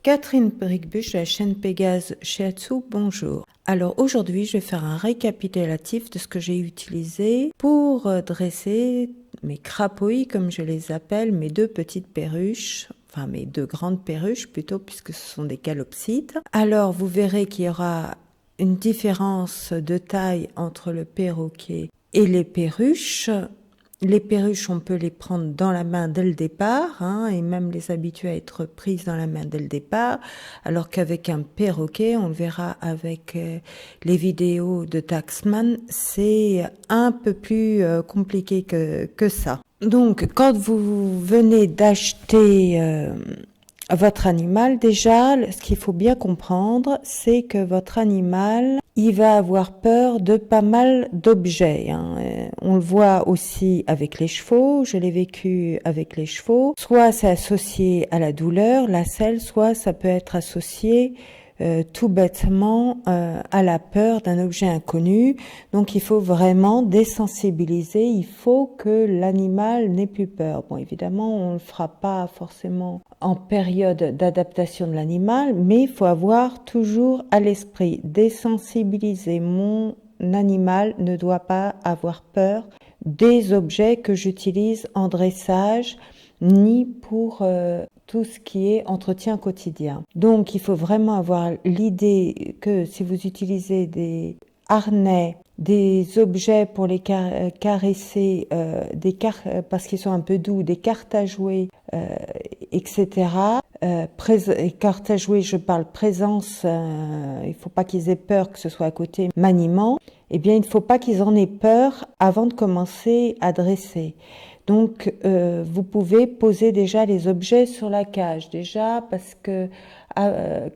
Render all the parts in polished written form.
Catherine Bricbush de la chaîne Pégase Shiatsu, bonjour. Alors aujourd'hui, je vais faire un récapitulatif de ce que j'ai utilisé pour dresser mes crapouilles, comme je les appelle, mes deux petites perruches, enfin mes deux grandes perruches plutôt, puisque ce sont des calopsites. Alors vous verrez qu'il y aura une différence de taille entre le perroquet et les perruches. Les perruches, on peut les prendre dans la main dès le départ, et même les habituer à être prises dans la main dès le départ, alors qu'avec un perroquet, on le verra avec les vidéos de Taxman, c'est un peu plus compliqué que ça. Donc, quand vous venez d'acheter votre animal, déjà, ce qu'il faut bien comprendre, c'est que votre animal, il va avoir peur de pas mal d'objets. On le voit aussi avec les chevaux, je l'ai vécu avec les chevaux. Soit c'est associé à la douleur, la selle, soit ça peut être associé tout bêtement à la peur d'un objet inconnu. Donc il faut vraiment désensibiliser, il faut que l'animal n'ait plus peur. Bon, évidemment, on ne le fera pas forcément en période d'adaptation de l'animal, mais il faut avoir toujours à l'esprit désensibiliser. Mon animal ne doit pas avoir peur des objets que j'utilise en dressage, ni pour tout ce qui est entretien quotidien. Donc il faut vraiment avoir l'idée que si vous utilisez des harnais, des objets pour les caresser, parce qu'ils sont un peu doux, des cartes à jouer, etc. Cartes à jouer, je parle présence, il ne faut pas qu'ils aient peur que ce soit à côté maniement. Eh bien, il ne faut pas qu'ils en aient peur avant de commencer à dresser. Donc, vous pouvez poser déjà les objets sur la cage, déjà parce que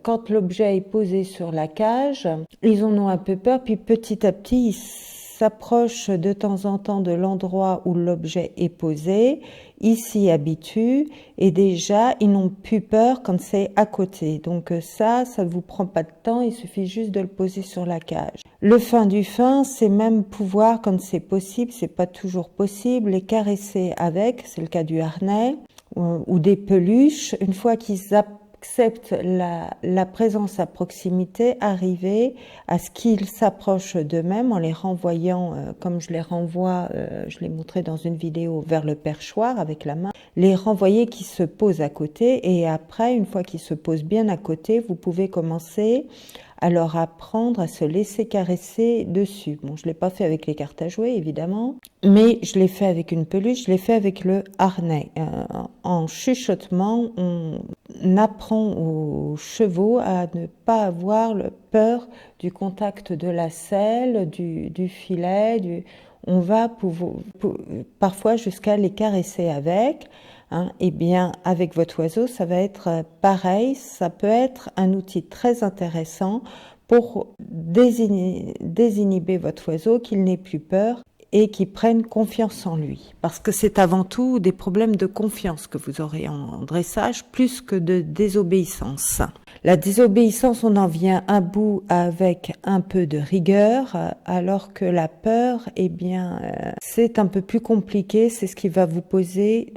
quand l'objet est posé sur la cage, ils en ont un peu peur, puis petit à petit, ils s'approchent de temps en temps de l'endroit où l'objet est posé, ils s'y habituent et déjà, ils n'ont plus peur quand c'est à côté. Donc ça ne vous prend pas de temps, il suffit juste de le poser sur la cage. Le fin du fin, c'est même pouvoir, quand c'est possible, c'est pas toujours possible, les caresser avec, c'est le cas du harnais, ou des peluches, une fois qu'ils acceptent la présence à proximité, arriver à ce qu'ils s'approchent d'eux-mêmes en les renvoyant, comme je les renvoie, je l'ai montré dans une vidéo, vers le perchoir avec la main, les renvoyer qui se posent à côté et après, une fois qu'ils se posent bien à côté, vous pouvez commencer à leur apprendre à se laisser caresser dessus. Bon, je ne l'ai pas fait avec les cartes à jouer, évidemment, mais je l'ai fait avec une peluche, je l'ai fait avec le harnais. En chuchotement, on apprend aux chevaux à ne pas avoir peur du contact de la selle, du filet, on va parfois jusqu'à les caresser avec. Eh bien, avec votre oiseau, ça va être pareil. Ça peut être un outil très intéressant pour désinhiber votre oiseau, qu'il n'ait plus peur et qu'il prenne confiance en lui. Parce que c'est avant tout des problèmes de confiance que vous aurez en dressage, plus que de désobéissance. La désobéissance, on en vient à bout avec un peu de rigueur, alors que la peur, eh bien, c'est un peu plus compliqué, c'est ce qui va vous poser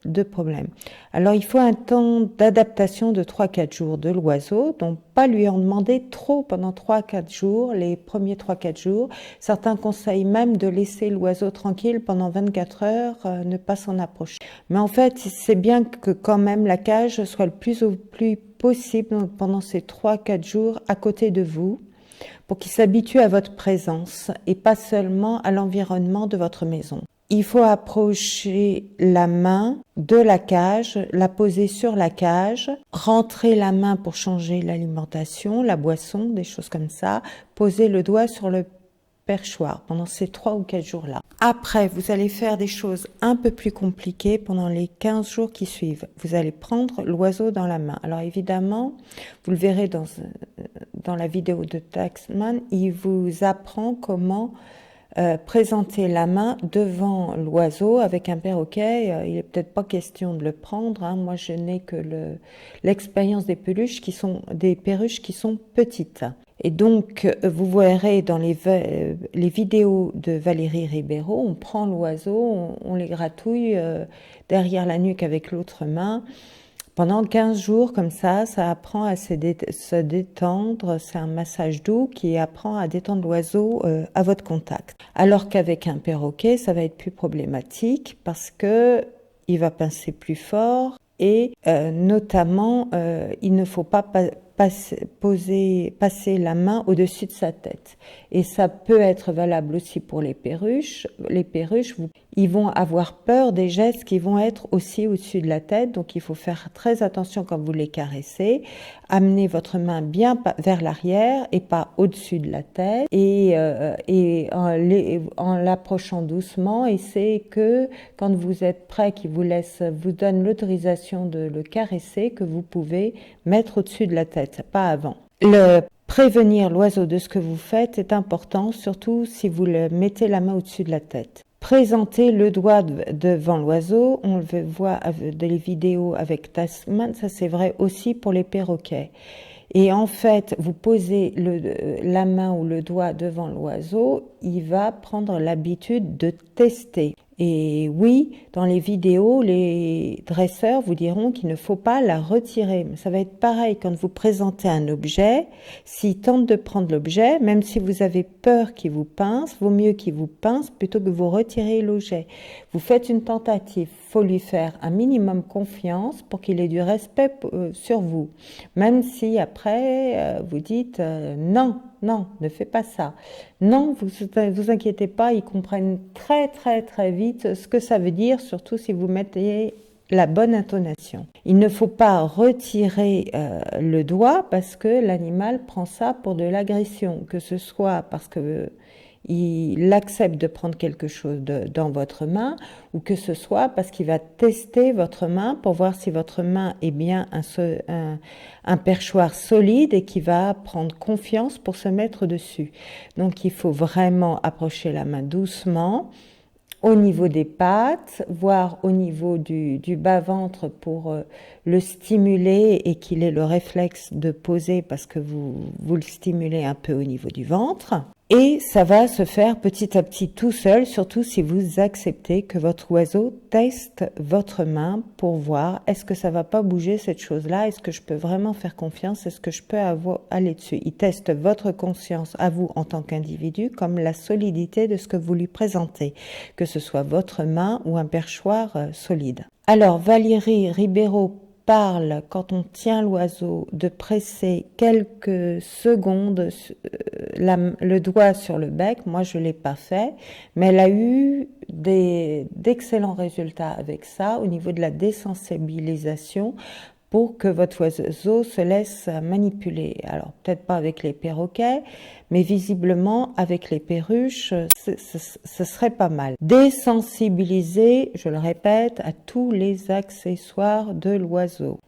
de problèmes. Alors, il faut un temps d'adaptation de 3-4 jours de l'oiseau, donc pas lui en demander trop pendant 3-4 jours, les premiers 3-4 jours. Certains conseillent même de laisser l'oiseau tranquille pendant 24 heures, ne pas s'en approcher. Mais en fait, c'est bien que quand même la cage soit le plus possible pendant ces 3-4 jours à côté de vous pour qu'il s'habitue à votre présence et pas seulement à l'environnement de votre maison. Il faut approcher la main de la cage, la poser sur la cage, rentrer la main pour changer l'alimentation, la boisson, des choses comme ça, poser le doigt sur le perchoir pendant ces 3 ou 4 jours-là. Après, vous allez faire des choses un peu plus compliquées pendant les 15 jours qui suivent. Vous allez prendre l'oiseau dans la main. Alors évidemment, vous le verrez dans la vidéo de Taxman, il vous apprend comment présenter la main devant l'oiseau avec un perroquet. Il n'est peut-être pas question de le prendre. Moi, je n'ai que l'expérience des perruches qui sont petites. Et donc, vous verrez dans les vidéos de Valérie Ribeiro, on prend l'oiseau, on les gratouille derrière la nuque avec l'autre main Pendant 15 jours, comme ça apprend à se détendre. C'est un massage doux qui apprend à détendre l'oiseau à votre contact. Alors qu'avec un perroquet, ça va être plus problématique parce que il va pincer plus fort et notamment, il ne faut pas passer la main au-dessus de sa tête. Et ça peut être valable aussi pour les perruches. Les perruches, ils vont avoir peur des gestes qui vont être aussi au-dessus de la tête. Donc, il faut faire très attention quand vous les caressez. Amenez votre main bien vers l'arrière et pas au-dessus de la tête. Et en l'approchant doucement, et c'est que quand vous êtes prêt, qu'il vous donne l'autorisation de le caresser, que vous pouvez mettre au-dessus de la tête, pas avant. Prévenir l'oiseau de ce que vous faites est important, surtout si vous le mettez la main au-dessus de la tête. Présenter le doigt devant l'oiseau, on le voit des vidéos avec Tasman, ça c'est vrai aussi pour les perroquets. Et en fait, vous posez la main ou le doigt devant l'oiseau, il va prendre l'habitude de tester. Et oui, dans les vidéos, les dresseurs vous diront qu'il ne faut pas la retirer. Mais ça va être pareil quand vous présentez un objet. S'il tente de prendre l'objet, même si vous avez peur qu'il vous pince, vaut mieux qu'il vous pince plutôt que vous retirez l'objet. Vous faites une tentative. Il faut lui faire un minimum confiance pour qu'il ait du respect sur vous. Même si après, vous dites non, ne fais pas ça. Non, vous inquiétez pas, ils comprennent très très très vite ce que ça veut dire, surtout si vous mettez la bonne intonation. Il ne faut pas retirer le doigt parce que l'animal prend ça pour de l'agression, que ce soit parce que il accepte de prendre quelque chose dans votre main ou que ce soit parce qu'il va tester votre main pour voir si votre main est bien un perchoir solide et qui va prendre confiance pour se mettre dessus. Donc il faut vraiment approcher la main doucement au niveau des pattes, voire au niveau du bas-ventre pour le stimuler et qu'il ait le réflexe de poser parce que vous le stimulez un peu au niveau du ventre. Et ça va se faire petit à petit tout seul, surtout si vous acceptez que votre oiseau teste votre main pour voir est-ce que ça va pas bouger cette chose-là, est-ce que je peux vraiment faire confiance, est-ce que je peux aller dessus. Il teste votre conscience à vous en tant qu'individu comme la solidité de ce que vous lui présentez, que ce soit votre main ou un perchoir solide. Alors Valérie Ribeiro parle, quand on tient l'oiseau, de presser quelques secondes le doigt sur le bec. Moi, je ne l'ai pas fait, mais elle a eu d'excellents résultats avec ça au niveau de la désensibilisation pour que votre oiseau se laisse manipuler. Alors, peut-être pas avec les perroquets, mais visiblement, avec les perruches, ce serait pas mal. Désensibiliser, je le répète, à tous les accessoires de l'oiseau.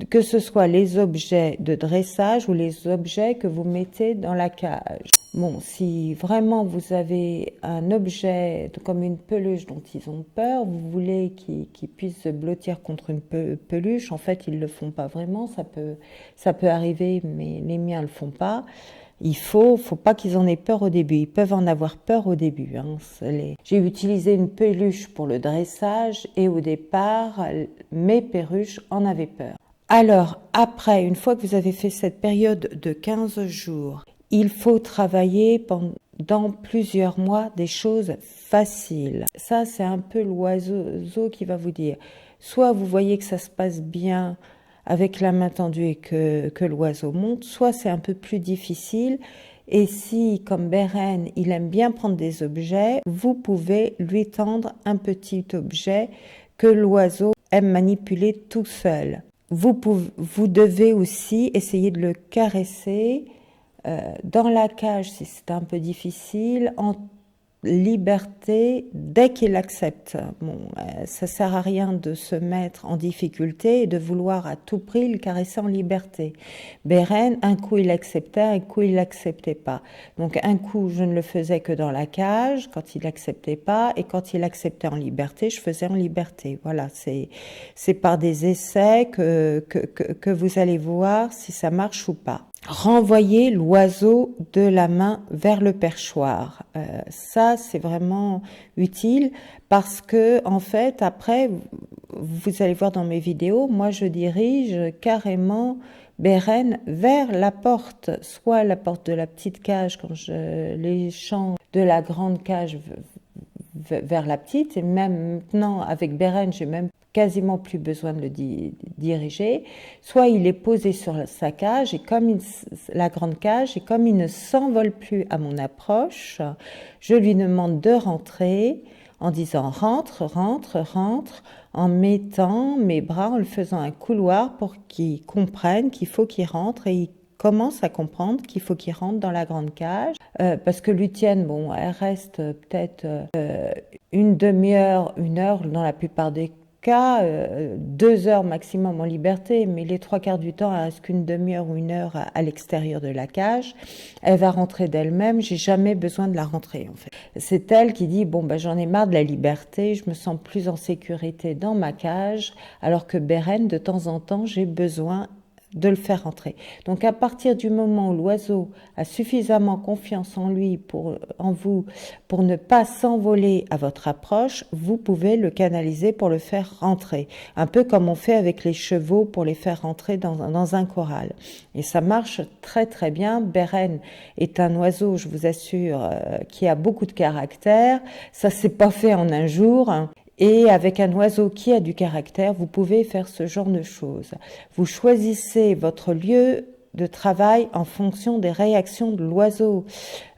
Que ce soit les objets de dressage ou les objets que vous mettez dans la cage. Bon, si vraiment vous avez un objet comme une peluche dont ils ont peur, vous voulez qu'ils puissent se blottir contre une peluche, en fait ils le font pas vraiment, ça peut arriver, mais les miens le font pas. Il faut pas qu'ils en aient peur au début. Ils peuvent en avoir peur au début. J'ai utilisé une peluche pour le dressage et au départ, mes perruches en avaient peur. Alors, après, une fois que vous avez fait cette période de 15 jours, il faut travailler pendant plusieurs mois des choses faciles. Ça, c'est un peu l'oiseau qui va vous dire. Soit vous voyez que ça se passe bien avec la main tendue et que l'oiseau monte, soit c'est un peu plus difficile. Et si, comme Beren, il aime bien prendre des objets, vous pouvez lui tendre un petit objet que l'oiseau aime manipuler tout seul. Vous devez aussi essayer de le caresser dans la cage si c'est un peu difficile, en liberté dès qu'il accepte. Bon, ça sert à rien de se mettre en difficulté et de vouloir à tout prix le caresser en liberté. Beren, un coup il acceptait, un coup il l'acceptait pas. Donc un coup je ne le faisais que dans la cage quand il acceptait pas, et quand il acceptait en liberté, je faisais en liberté. Voilà, c'est par des essais que vous allez voir si ça marche ou pas. Renvoyer l'oiseau de la main vers le perchoir. Ça, c'est vraiment utile parce que, en fait, après, vous allez voir dans mes vidéos, moi je dirige carrément Beren vers la porte, soit la porte de la petite cage quand je l'échange de la grande cage vers la petite, et même maintenant avec Beren, j'ai même quasiment plus besoin de le diriger. Soit il est posé sur sa cage, et comme la grande cage, et comme il ne s'envole plus à mon approche, je lui demande de rentrer en disant rentre, rentre, rentre, en mettant mes bras, en le faisant un couloir pour qu'il comprenne qu'il faut qu'il rentre, et il commence à comprendre qu'il faut qu'il rentre dans la grande cage, parce que Lucienne, bon, elle reste peut-être une demi-heure, une heure dans la plupart des cas, 2 heures maximum en liberté, mais les 3/4 du temps, elle reste qu'une demi-heure ou une heure à l'extérieur de la cage. Elle va rentrer d'elle-même, j'ai jamais besoin de la rentrer en fait. C'est elle qui dit, bon ben j'en ai marre de la liberté, je me sens plus en sécurité dans ma cage, alors que Beren, de temps en temps, j'ai besoin de le faire rentrer. Donc à partir du moment où l'oiseau a suffisamment confiance en lui, en vous, pour ne pas s'envoler à votre approche, vous pouvez le canaliser pour le faire rentrer. Un peu comme on fait avec les chevaux pour les faire rentrer dans un corral. Et ça marche très très bien. Beren est un oiseau, je vous assure, qui a beaucoup de caractère. Ça s'est pas fait en un jour. Et avec un oiseau qui a du caractère, vous pouvez faire ce genre de choses. Vous choisissez votre lieu de travail en fonction des réactions de l'oiseau.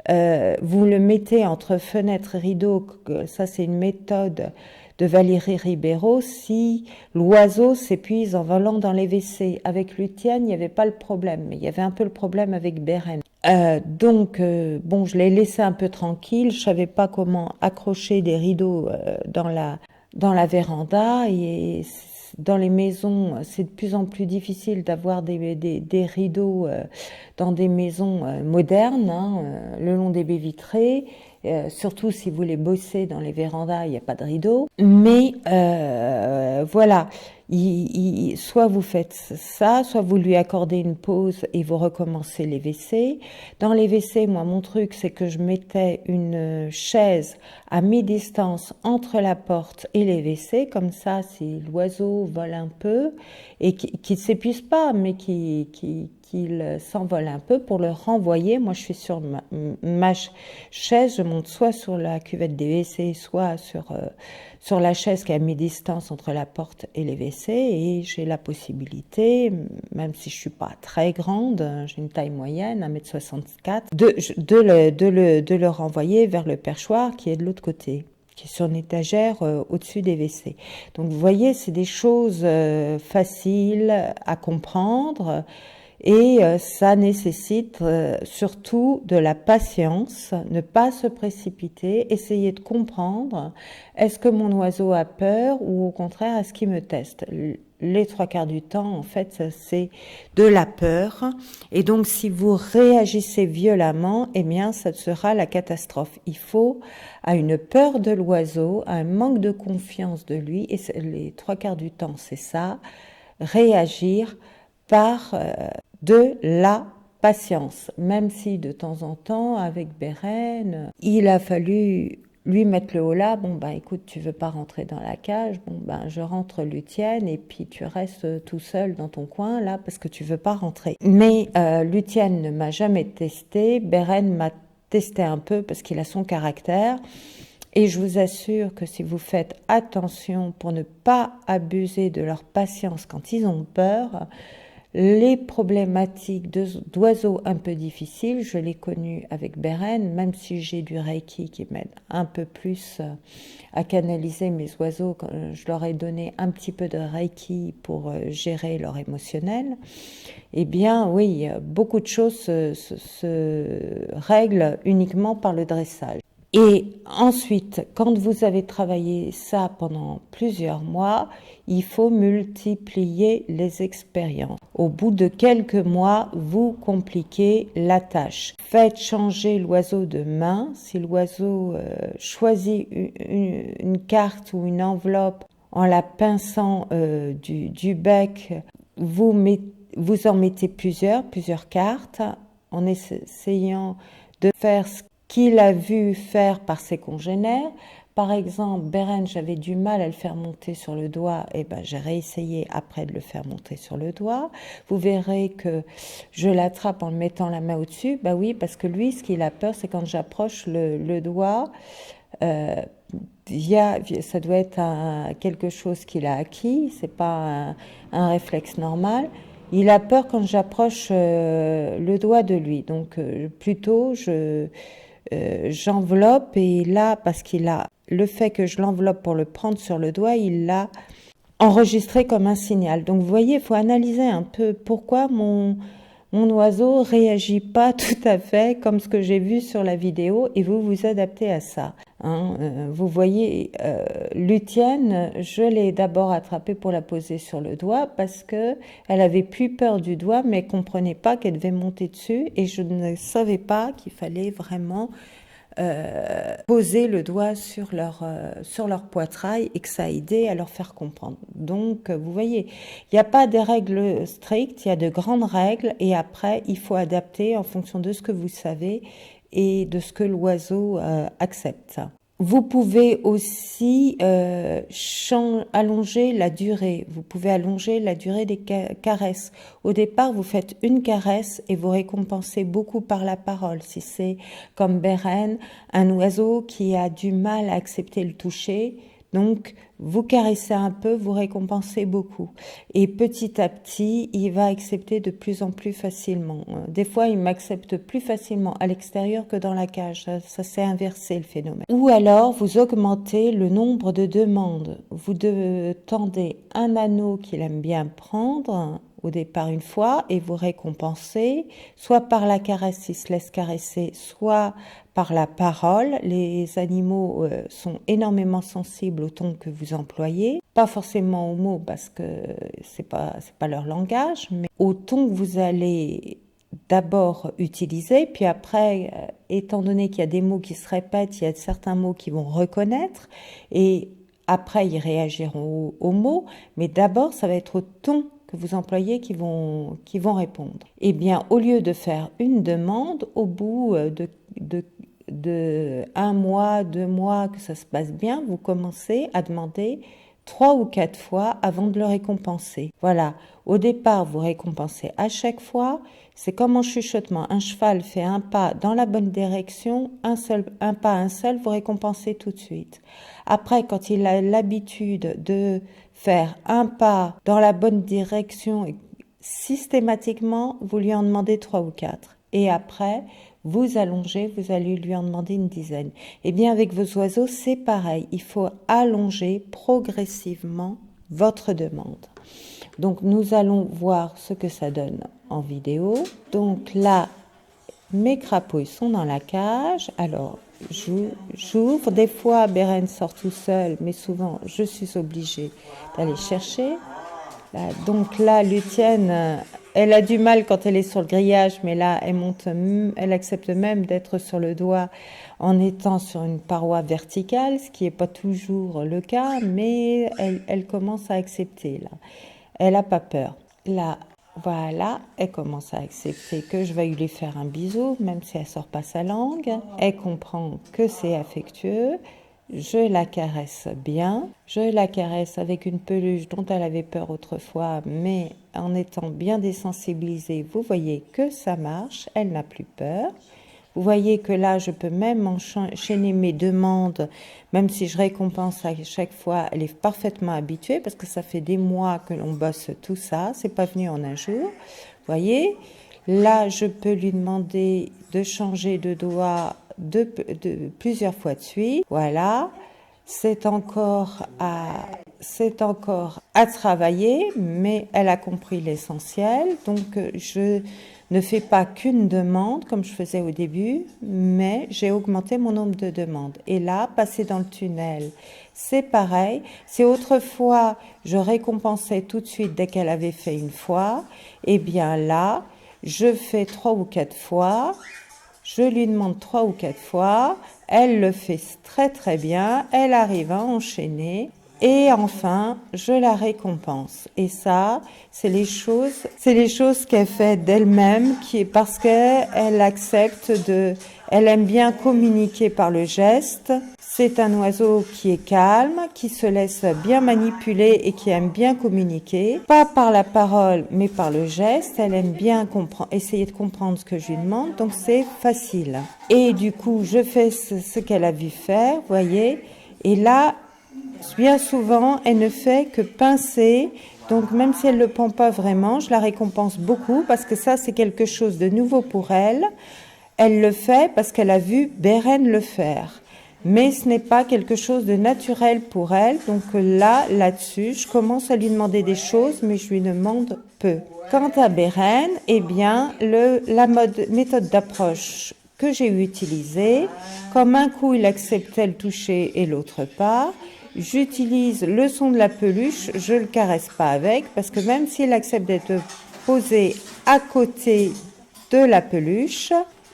Vous le mettez entre fenêtre et rideau, ça c'est une méthode de Valérie Ribeiro, si l'oiseau s'épuise en volant dans les WC. Avec Lucienne, il n'y avait pas le problème, mais il y avait un peu le problème avec Beren. Donc, bon, je l'ai laissé un peu tranquille, je savais pas comment accrocher des rideaux dans la véranda, et dans les maisons, c'est de plus en plus difficile d'avoir des rideaux dans des maisons modernes, hein, le long des baies vitrées. Surtout si vous voulez bosser dans les vérandas, il n'y a pas de rideau. Mais voilà, soit vous faites ça, soit vous lui accordez une pause et vous recommencez les WC. Dans les WC, moi, mon truc, c'est que je mettais une chaise à mi-distance entre la porte et les WC. Comme ça, si l'oiseau vole un peu, et qui ne s'épuise pas, mais qu'il s'envole un peu, pour le renvoyer. Moi, je suis sur ma chaise, je monte soit sur la cuvette des WC, soit sur la chaise qui est à mi-distance entre la porte et les WC, et j'ai la possibilité, même si je suis pas très grande, j'ai une taille moyenne, 1m64, de le renvoyer vers le perchoir qui est de l'autre côté, qui est sur une étagère au-dessus des WC. Donc vous voyez, c'est des choses faciles à comprendre, et ça nécessite surtout de la patience, ne pas se précipiter, essayer de comprendre, est-ce que mon oiseau a peur ou au contraire est-ce qu'il me teste? Les 3/4 du temps, en fait, c'est de la peur. Et donc, si vous réagissez violemment, eh bien, ça sera la catastrophe. Il faut, à une peur de l'oiseau, à un manque de confiance de lui, et les 3/4 du temps, c'est ça, réagir par de la patience. Même si, de temps en temps, avec Beren, il a fallu lui mettre le holà, bon ben écoute, tu veux pas rentrer dans la cage, bon ben je rentre Lucienne et puis tu restes tout seul dans ton coin là parce que tu veux pas rentrer. Mais Lucienne ne m'a jamais testé, Beren m'a testé un peu parce qu'il a son caractère. Et je vous assure que si vous faites attention pour ne pas abuser de leur patience quand ils ont peur, les problématiques d'oiseaux un peu difficiles, je l'ai connu avec Beren, même si j'ai du Reiki qui m'aide un peu plus à canaliser mes oiseaux, je leur ai donné un petit peu de Reiki pour gérer leur émotionnel. Eh bien oui, beaucoup de choses se règlent uniquement par le dressage. Et ensuite, quand vous avez travaillé ça pendant plusieurs mois, il faut multiplier les expériences. Au bout de quelques mois, vous compliquez la tâche. Faites changer l'oiseau de main. Si l'oiseau choisit une carte ou une enveloppe en la pinçant du bec, vous en mettez plusieurs cartes en essayant de faire ce qu'il a vu faire par ses congénères, Par exemple, Beren, j'avais du mal à le faire monter sur le doigt, et ben j'ai réessayé après de le faire monter sur le doigt. Vous verrez que je l'attrape en le mettant la main au-dessus. Bah oui, parce que lui, ce qu'il a peur, c'est quand j'approche le doigt, euh, ça doit être quelque chose qu'il a acquis, c'est pas un réflexe normal. Il a peur quand j'approche le doigt de lui, donc plutôt j'enveloppe, et là, parce qu'il a le fait que je l'enveloppe pour le prendre sur le doigt, il l'a enregistré comme un signal. Donc vous voyez, il faut analyser un peu pourquoi mon oiseau réagit pas tout à fait comme ce que j'ai vu sur la vidéo, et vous vous adaptez à ça. Hein. Vous voyez, Lucienne, je l'ai d'abord attrapée pour la poser sur le doigt parce que elle avait plus peur du doigt, mais elle comprenait pas qu'elle devait monter dessus, et je ne savais pas qu'il fallait vraiment poser le doigt sur leur poitrail, et que ça a aidé à leur faire comprendre. Donc, vous voyez, il n'y a pas des règles strictes, il y a de grandes règles, et après, il faut adapter en fonction de ce que vous savez et de ce que l'oiseau accepte. Vous pouvez aussi allonger la durée. Vous pouvez allonger la durée des caresses. Au départ, vous faites une caresse et vous récompensez beaucoup par la parole. Si c'est comme Beren, un oiseau qui a du mal à accepter le toucher, donc vous caressez un peu, vous récompensez beaucoup. Et petit à petit, il va accepter de plus en plus facilement. Des fois, il m'accepte plus facilement à l'extérieur que dans la cage. Ça s'est inversé, le phénomène. Ou alors, vous augmentez le nombre de demandes. Vous tendez un anneau qu'il aime bien prendre au départ une fois, et vous récompensez soit par la caresse s'il se laisse caresser, soit par la parole. Les animaux sont énormément sensibles au ton que vous employez, pas forcément aux mots parce que c'est pas leur langage, mais au ton que vous allez d'abord utiliser, puis après, étant donné qu'il y a des mots qui se répètent, il y a certains mots qui vont reconnaître, et après ils réagiront aux mots, mais d'abord ça va être au ton que vous employez qui vont répondre. Eh bien, au lieu de faire une demande, au bout de 1 mois, 2 mois, que ça se passe bien, vous commencez à demander 3 ou 4 fois avant de le récompenser. Voilà. Au départ, vous récompensez à chaque fois. C'est comme en chuchotement. Un cheval fait un pas dans la bonne direction, un pas, vous récompensez tout de suite. Après, quand il a l'habitude de faire un pas dans la bonne direction, systématiquement, vous lui en demandez 3 ou 4. Et après, vous allongez, vous allez lui en demander une dizaine. Eh bien, avec vos oiseaux, c'est pareil. Il faut allonger progressivement votre demande. Donc, nous allons voir ce que ça donne en vidéo. Donc là, mes crapauds sont dans la cage. Alors, j'ouvre. Des fois, Beren sort tout seul, mais souvent, je suis obligée d'aller chercher. Là, donc là, Lucienne, elle a du mal quand elle est sur le grillage, mais là, elle accepte même d'être sur le doigt en étant sur une paroi verticale, ce qui n'est pas toujours le cas, mais elle commence à accepter, là. Elle n'a pas peur. Là, voilà, elle commence à accepter que je vais lui faire un bisou, même si elle sort pas sa langue. Elle comprend que c'est affectueux. Je la caresse bien. Je la caresse avec une peluche dont elle avait peur autrefois, mais en étant bien désensibilisée, vous voyez que ça marche. Elle n'a plus peur. Vous voyez que là, je peux même enchaîner mes demandes, même si je récompense à chaque fois. Elle est parfaitement habituée parce que ça fait des mois que l'on bosse tout ça. C'est pas venu en un jour. Vous voyez, là, je peux lui demander de changer de doigt de plusieurs fois de suite. Voilà, c'est encore à travailler, mais elle a compris l'essentiel. Donc, je ne fais pas qu'une demande comme je faisais au début, mais j'ai augmenté mon nombre de demandes. Et là, passer dans le tunnel, c'est pareil. C'est autrefois, je récompensais tout de suite dès qu'elle avait fait une fois. Eh bien là, je fais 3 ou 4 fois. Je lui demande 3 ou 4 fois. Elle le fait très très bien. Elle arrive à enchaîner. Et enfin, je la récompense. Et ça, c'est les choses qu'elle fait d'elle-même, parce qu'elle accepte elle aime bien communiquer par le geste. C'est un oiseau qui est calme, qui se laisse bien manipuler et qui aime bien communiquer. Pas par la parole, mais par le geste. Elle aime bien essayer de comprendre ce que je lui demande, donc c'est facile. Et du coup, je fais ce qu'elle a vu faire, voyez. Et là, bien souvent, elle ne fait que pincer. Donc même si elle ne le prend pas vraiment, je la récompense beaucoup parce que ça, c'est quelque chose de nouveau pour elle. Elle le fait parce qu'elle a vu Beren le faire. Mais ce n'est pas quelque chose de naturel pour elle. Donc là-dessus, je commence à lui demander des choses, mais je lui demande peu. Quant à Beren, eh bien, la méthode d'approche que j'ai utilisée, comme un coup il acceptait le toucher et l'autre pas, j'utilise le son de la peluche, je le caresse pas avec, parce que même s'il accepte d'être posé à côté de la peluche,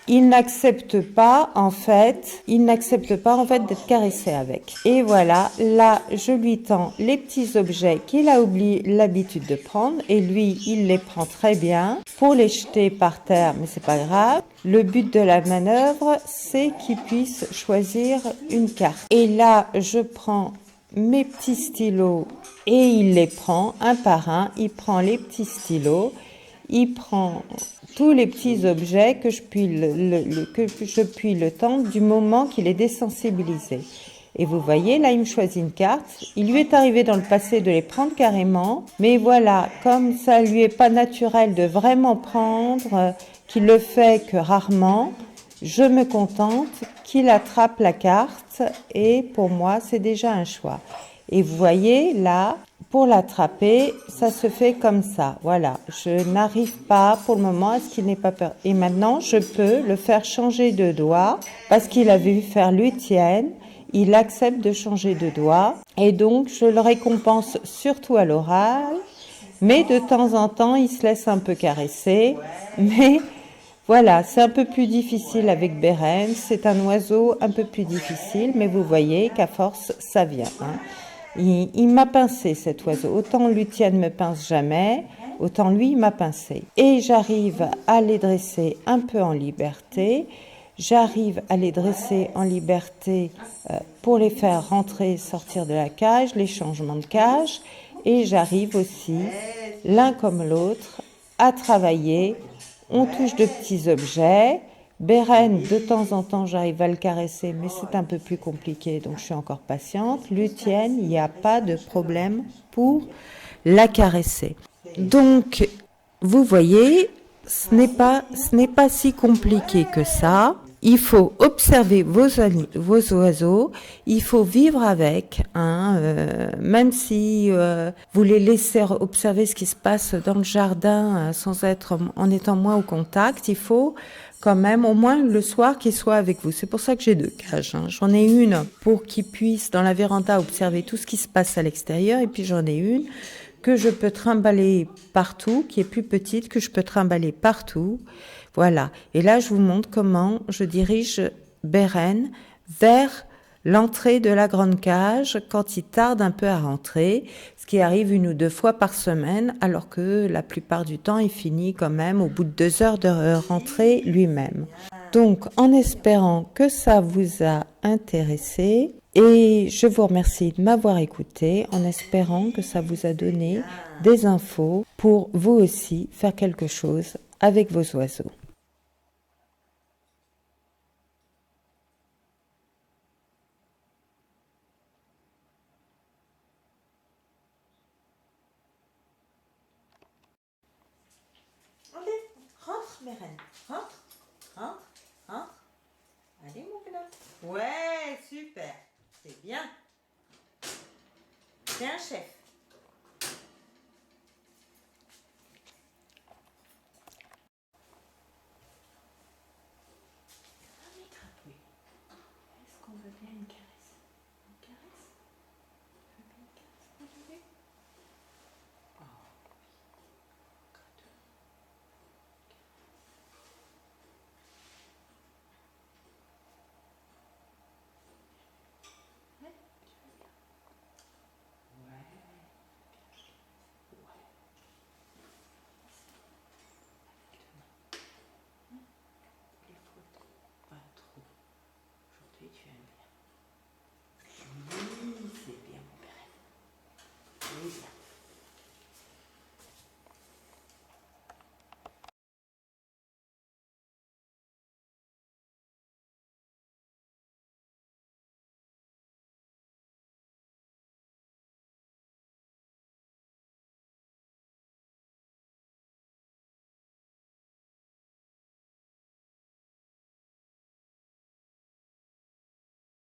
il n'accepte pas en fait d'être caressé avec. Et voilà, là je lui tends les petits objets qu'il a oublié l'habitude de prendre et lui il les prend très bien pour les jeter par terre, mais c'est pas grave. Le but de la manœuvre, c'est qu'il puisse choisir une carte. Et là je prends mes petits stylos et il les prend un par un. Il prend les petits stylos, il prend tous les petits objets que je puis le tendre du moment qu'il est désensibilisé. Et vous voyez, là, il me choisit une carte. Il lui est arrivé dans le passé de les prendre carrément. Mais voilà, comme ça lui est pas naturel de vraiment prendre, qu'il le fait que rarement, je me contente qu'il attrape la carte. Et pour moi, c'est déjà un choix. Et vous voyez, là, pour l'attraper, ça se fait comme ça. Voilà, je n'arrive pas pour le moment à ce qu'il n'ait pas peur. Et maintenant, je peux le faire changer de doigt parce qu'il a vu faire l'Étienne. Il accepte de changer de doigt. Et donc, je le récompense surtout à l'oral. Mais de temps en temps, il se laisse un peu caresser. Mais voilà, c'est un peu plus difficile avec Beren. C'est un oiseau un peu plus difficile. Mais vous voyez qu'à force, ça vient. Il m'a pincé cet oiseau. Autant Lucienne ne me pince jamais, autant lui il m'a pincé. Et j'arrive à les dresser un peu en liberté. J'arrive à les dresser en liberté pour les faire rentrer, sortir de la cage, les changements de cage. Et j'arrive aussi, l'un comme l'autre, à travailler. On touche de petits objets. Beren, de temps en temps, j'arrive à le caresser, mais c'est un peu plus compliqué, donc je suis encore patiente. Lucienne, il n'y a pas de problème pour la caresser. Donc, vous voyez, ce n'est pas si compliqué que ça. Il faut observer vos oiseaux, il faut vivre avec, même si vous les laissez observer ce qui se passe dans le jardin en étant moins au contact, il faut quand même au moins le soir qu'ils soient avec vous. C'est pour ça que j'ai 2 cages. J'en ai une pour qu'ils puissent dans la véranda observer tout ce qui se passe à l'extérieur et puis j'en ai une que je peux trimballer partout, qui est plus petite, que je peux trimballer partout. Voilà. Et là, je vous montre comment je dirige Beren vers l'entrée de la grande cage quand il tarde un peu à rentrer, ce qui arrive 1 ou 2 fois par semaine, alors que la plupart du temps, il finit quand même au bout de 2 heures de rentrer lui-même. Donc, en espérant que ça vous a intéressé, et je vous remercie de m'avoir écouté, en espérant que ça vous a donné des infos pour vous aussi faire quelque chose avec vos oiseaux. Allez, rentre, Beren, rentre. Allez, mon gars. Ouais, super, c'est bien. C'est un chef.